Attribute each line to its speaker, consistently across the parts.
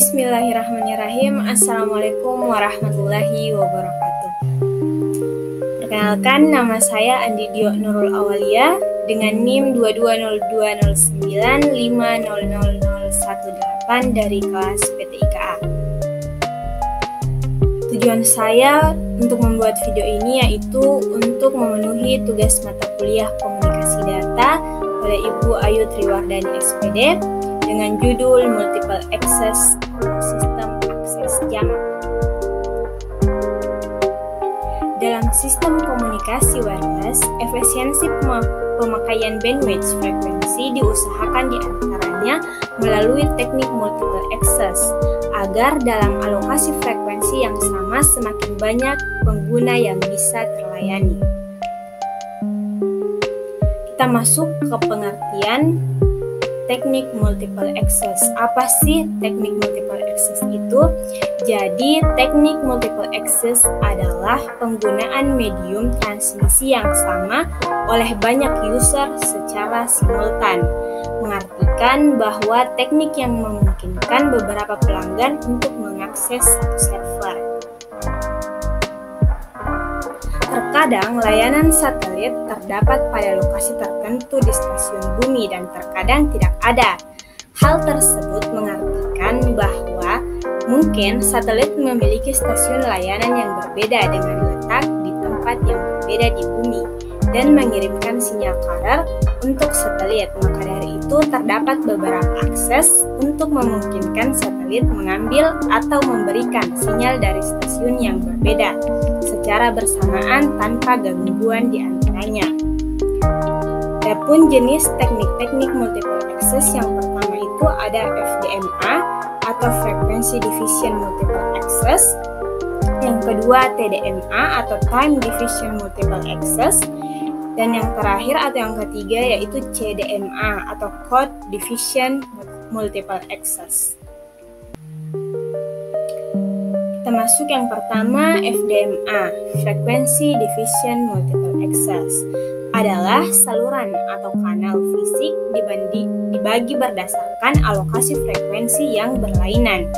Speaker 1: Bismillahirrahmanirrahim. Assalamualaikum warahmatullahi wabarakatuh. Perkenalkan, nama saya Andidio Nurul Awalia dengan NIM 220909000118 dari kelas PTIKA. Tujuan saya untuk membuat video ini yaitu untuk memenuhi tugas mata kuliah komunikasi data oleh Ibu Ayu Triwardani SPD dengan judul Multiple Access Sistem Akses Jamak. Dalam sistem komunikasi wireless, efisiensi pemakaian bandwidth frekuensi diusahakan diantaranya melalui teknik multiple access, agar dalam alokasi frekuensi yang sama semakin banyak pengguna yang bisa terlayani. Kita masuk ke pengertian teknik multiple access. Apa sih teknik multiple access itu? Jadi, teknik multiple access adalah penggunaan medium transmisi yang sama oleh banyak user secara simultan. Mengartikan bahwa teknik yang memungkinkan beberapa pelanggan untuk mengakses satu server. Terkadang layanan satelit terdapat pada lokasi tertentu di stasiun bumi dan terkadang tidak ada. Hal tersebut mengartikan bahwa mungkin satelit memiliki stasiun layanan yang berbeda dengan letak di tempat yang berbeda di bumi dan mengirimkan sinyal carrier untuk satelit. Maka dari itu terdapat beberapa akses untuk memungkinkan satelit mengambil atau memberikan sinyal dari stasiun yang berbeda secara bersamaan tanpa gangguan di antaranya. Adapun jenis teknik-teknik multiple access yang pertama itu ada FDMA atau Frequency Division Multiple Access. Yang kedua TDMA atau Time Division Multiple Access. Dan yang terakhir atau yang ketiga yaitu CDMA atau Code Division Multiple Access. Kita masuk yang pertama, FDMA, Frequency Division Multiple Access, adalah saluran atau kanal fisik dibagi berdasarkan alokasi frekuensi yang berlainan.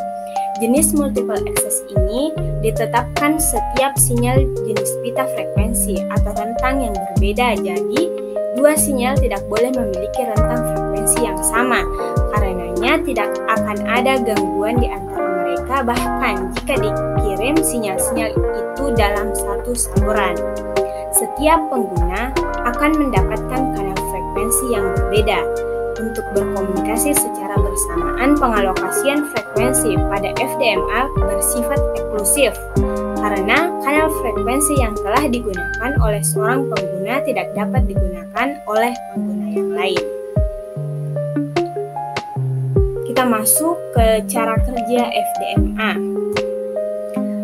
Speaker 1: Jenis multiple access ini ditetapkan setiap sinyal jenis pita frekuensi atau rentang yang berbeda. Jadi, dua sinyal tidak boleh memiliki rentang frekuensi yang sama. Karenanya tidak akan ada gangguan di antara mereka bahkan jika dikirim sinyal-sinyal itu dalam satu saluran. Setiap pengguna akan mendapatkan kanal frekuensi yang berbeda. Untuk berkomunikasi secara bersamaan, pengalokasian frekuensi pada FDMA bersifat eksklusif karena kanal frekuensi yang telah digunakan oleh seorang pengguna tidak dapat digunakan oleh pengguna yang lain. Kita masuk ke cara kerja FDMA.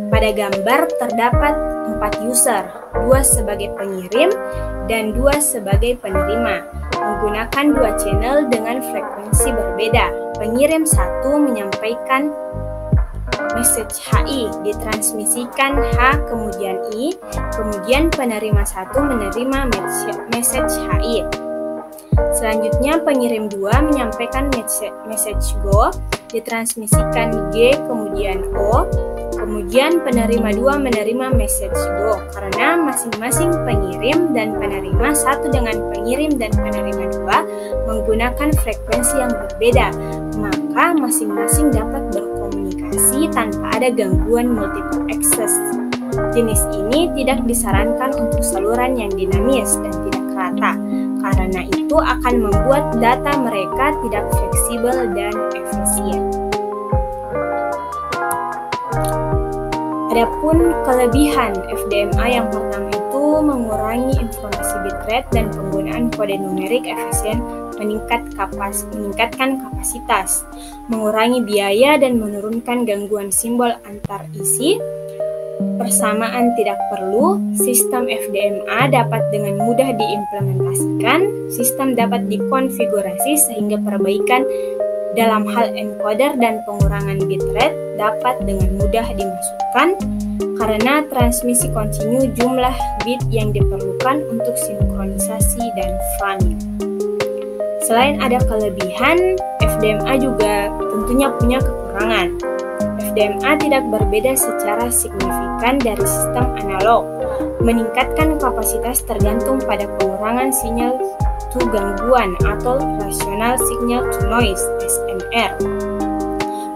Speaker 1: Pada gambar terdapat 4 user, 2 sebagai pengirim dan 2 sebagai penerima, menggunakan 2 channel dengan frekuensi berbeda. Pengirim 1 menyampaikan message HI, ditransmisikan H kemudian I, kemudian penerima 1 menerima message HI. Selanjutnya pengirim 2 menyampaikan message go, ditransmisikan G kemudian O, kemudian penerima 2 menerima message go. Karena masing-masing pengirim dan penerima, satu dengan pengirim dan penerima 2 menggunakan frekuensi yang berbeda, maka masing-masing dapat berkomunikasi tanpa ada gangguan multiple access. Jenis ini tidak disarankan untuk saluran yang dinamis dan tidak rata, karena itu akan membuat data mereka tidak fleksibel dan efisien. Adapun kelebihan FDMA yang pertama itu mengurangi informasi bitrate dan penggunaan kode numerik efisien, meningkatkan kapasitas, mengurangi biaya dan menurunkan gangguan simbol antar isi. Persamaan tidak perlu, sistem FDMA dapat dengan mudah diimplementasikan, sistem dapat dikonfigurasi sehingga perbaikan dalam hal encoder dan pengurangan bitrate dapat dengan mudah dimasukkan karena transmisi kontinu jumlah bit yang diperlukan untuk sinkronisasi dan framing. Selain ada kelebihan, FDMA juga tentunya punya kekurangan. FDMA tidak berbeda secara signifikan dari sistem analog. Meningkatkan kapasitas tergantung pada pengurangan sinyal to gangguan atau rational signal to noise (SNR).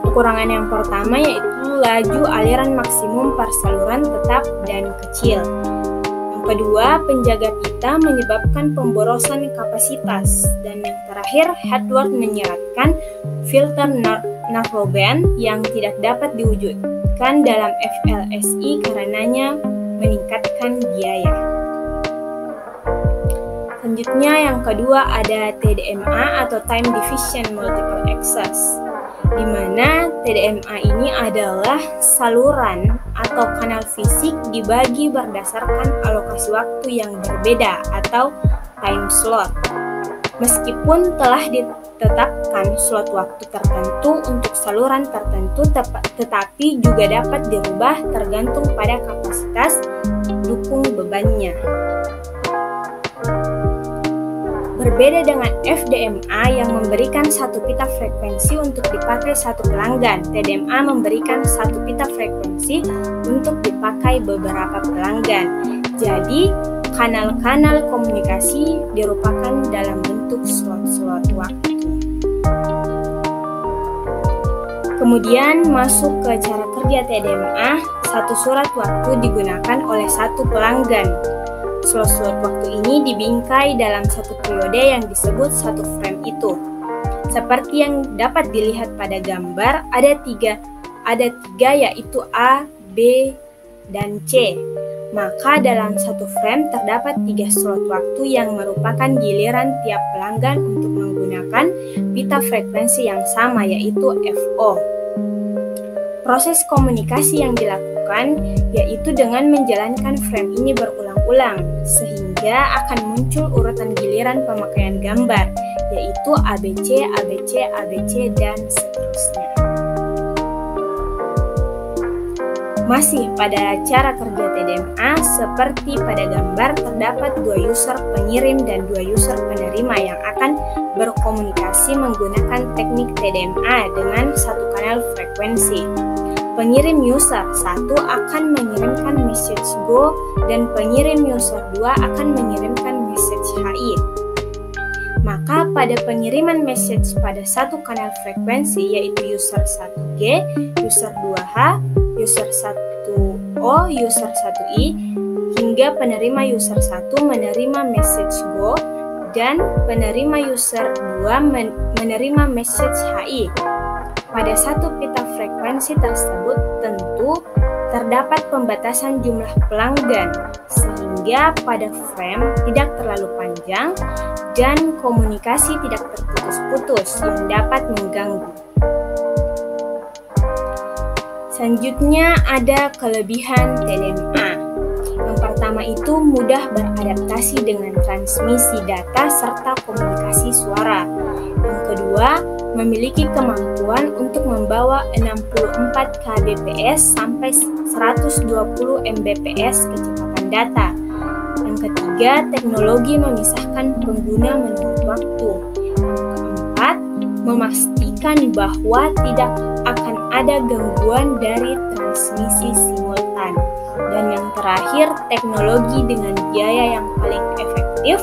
Speaker 1: Kekurangan yang pertama yaitu laju aliran maksimum per saluran tetap dan kecil. Yang kedua, penjaga pita menyebabkan pemborosan kapasitas. Dan yang terakhir, Edwards menyeratkan filter narrowband yang tidak dapat diwujudkan dalam FLSI karenanya meningkatkan biaya. Selanjutnya yang kedua ada TDMA atau Time Division Multiple Access, di mana TDMA ini adalah saluran atau kanal fisik dibagi berdasarkan alokasi waktu yang berbeda atau time slot. Meskipun telah ditetapkan slot waktu tertentu untuk saluran tertentu, tetapi juga dapat dirubah tergantung pada kapasitas dukung bebannya. Berbeda dengan FDMA yang memberikan satu pita frekuensi untuk dipakai satu pelanggan, TDMA memberikan satu pita frekuensi untuk dipakai beberapa pelanggan. Jadi, kanal-kanal komunikasi dirupakan dalam bentuk slot-slot waktu. Kemudian masuk ke cara kerja TDMA, satu surat waktu digunakan oleh satu pelanggan. Slot-slot waktu ini dibingkai dalam satu periode yang disebut satu frame itu. Seperti yang dapat dilihat pada gambar, ada tiga yaitu A, B, dan C. Maka dalam satu frame terdapat 3 slot waktu yang merupakan giliran tiap pelanggan untuk menggunakan pita frekuensi yang sama yaitu FO. Proses komunikasi yang dilakukan yaitu dengan menjalankan frame ini berulang-ulang sehingga akan muncul urutan giliran pemakaian gambar yaitu ABC, ABC, ABC, dan seterusnya. Masih pada cara kerja TDMA, seperti pada gambar terdapat 2 user pengirim dan 2 user penerima yang akan berkomunikasi menggunakan teknik TDMA dengan satu kanal frekuensi. Pengirim user 1 akan mengirimkan message go dan pengirim user 2 akan mengirimkan message HI. Maka pada pengiriman message pada satu kanal frekuensi yaitu user 1G, user 2H, user 1O, user 1I, hingga penerima user 1 menerima message go dan penerima user 2 menerima message HI. Pada satu pita frekuensi tersebut tentu terdapat pembatasan jumlah pelanggan sehingga pada frame tidak terlalu panjang dan komunikasi tidak terputus-putus yang dapat mengganggu. Selanjutnya ada kelebihan TDMA. Yang pertama itu mudah beradaptasi dengan transmisi data serta komunikasi suara. Yang kedua, memiliki kemampuan untuk membawa 64 kbps sampai 120 mbps kecepatan data. Yang ketiga, teknologi memisahkan pengguna menurut waktu. Yang keempat, memastikan bahwa tidak akan ada gangguan dari transmisi simultan. Dan yang terakhir, teknologi dengan biaya yang paling efektif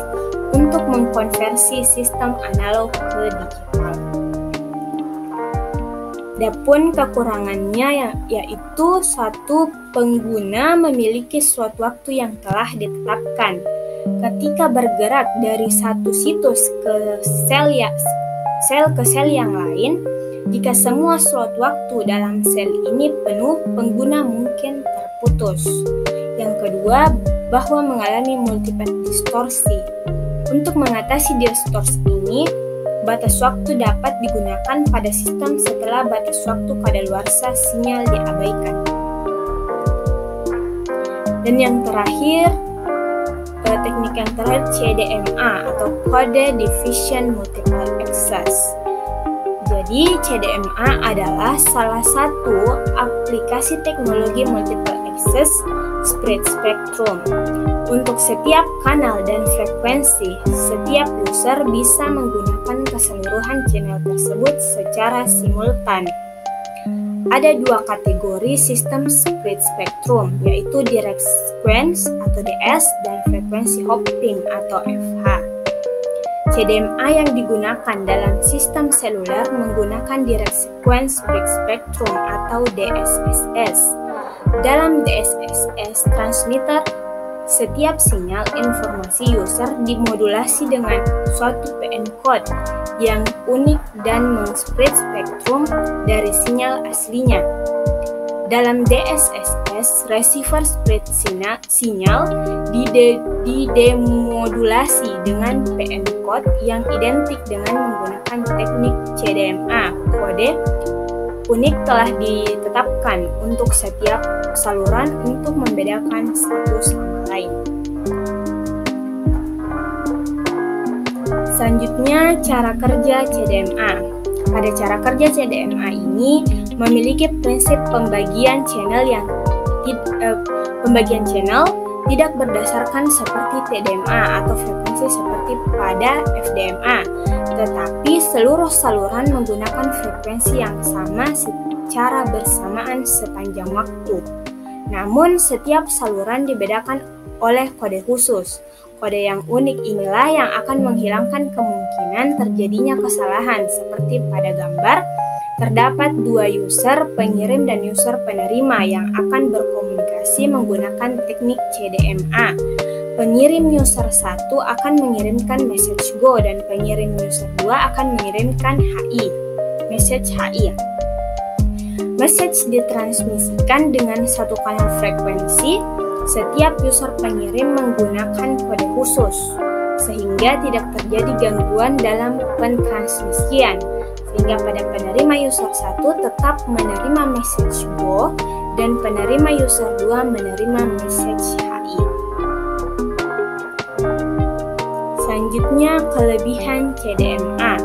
Speaker 1: untuk mengkonversi sistem analog ke digital. Adapun kekurangannya yaitu satu, pengguna memiliki slot waktu yang telah ditetapkan. Ketika bergerak dari satu situs ke sel ke sel yang lain, jika semua slot waktu dalam sel ini penuh, pengguna mungkin terputus. Yang kedua, bahwa mengalami multipath distorsi. Untuk mengatasi distorsi ini, batas waktu dapat digunakan pada sistem setelah batas waktu kadaluarsa sinyal diabaikan. Dan yang terakhir, teknik yang terakhir CDMA atau Code Division Multiple Access. Jadi CDMA adalah salah satu aplikasi teknologi multiple access spread spectrum. Untuk setiap kanal dan frekuensi, setiap user bisa menggunakan keseluruhan channel tersebut secara simultan. ada dua kategori sistem split spectrum, yaitu direct sequence atau DS dan frequency hopping atau FH. CDMA yang digunakan dalam sistem seluler menggunakan direct sequence split spectrum atau DSSS. Dalam DSSS, transmitter setiap sinyal informasi user dimodulasi dengan suatu PN code yang unik dan mengsplit spektrum dari sinyal aslinya. Dalam DSSS, receiver split sinyal didemodulasi dengan PN code yang identik dengan menggunakan teknik CDMA. Kode unik telah ditetapkan untuk setiap saluran untuk membedakan satu sama lain. Selanjutnya, cara kerja CDMA. Pada cara kerja CDMA ini memiliki prinsip pembagian channel tidak berdasarkan seperti TDMA atau frekuensi seperti pada FDMA, tetapi seluruh saluran menggunakan frekuensi yang sama secara bersamaan sepanjang waktu. Namun, setiap saluran dibedakan oleh kode khusus. Kode yang unik inilah yang akan menghilangkan kemungkinan terjadinya kesalahan, seperti pada gambar. Terdapat dua user pengirim dan user penerima yang akan berkomunikasi menggunakan teknik CDMA. Pengirim user 1 akan mengirimkan message go dan pengirim user 2 akan mengirimkan message HI. Message ditransmisikan dengan satu kanal frekuensi. Setiap user pengirim menggunakan kode khusus, sehingga tidak terjadi gangguan dalam pentransmisian. Sehingga pada penerima user 1 tetap menerima message go dan penerima user 2 menerima message HI. Selanjutnya, kelebihan CDMA.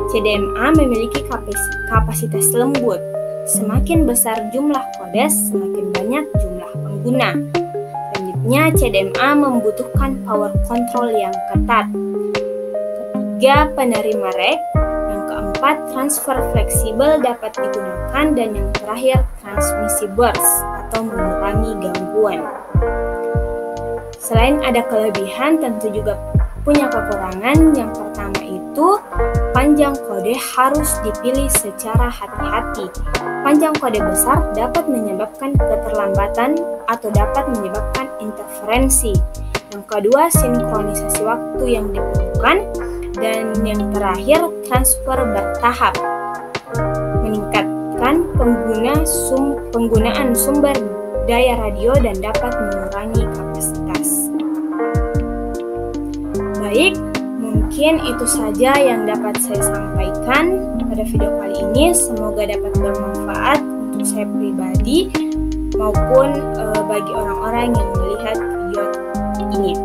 Speaker 1: CDMA memiliki kapasitas lembut. Semakin besar jumlah kode, semakin banyak jumlah pengguna. Selanjutnya, CDMA membutuhkan power control yang ketat. Ketiga, penerima REC. Keempat, transfer fleksibel dapat digunakan, dan yang terakhir, transmisi burst atau mengurangi gangguan. Selain ada kelebihan, tentu juga punya kekurangan. Yang pertama itu, panjang kode harus dipilih secara hati-hati. Panjang kode besar dapat menyebabkan keterlambatan atau dapat menyebabkan interferensi. Yang kedua, sinkronisasi waktu yang diperlukan. Dan yang terakhir, transfer bertahap, meningkatkan penggunaan sumber daya radio dan dapat mengurangi kapasitas. Baik, mungkin itu saja yang dapat saya sampaikan pada video kali ini. Semoga dapat bermanfaat untuk saya pribadi maupun bagi orang-orang yang melihat video ini.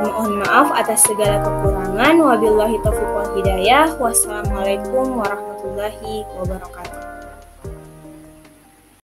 Speaker 1: Mohon maaf atas segala kekurangan. Wabillahi taufiq wal hidayah. Wassalamualaikum warahmatullahi wabarakatuh.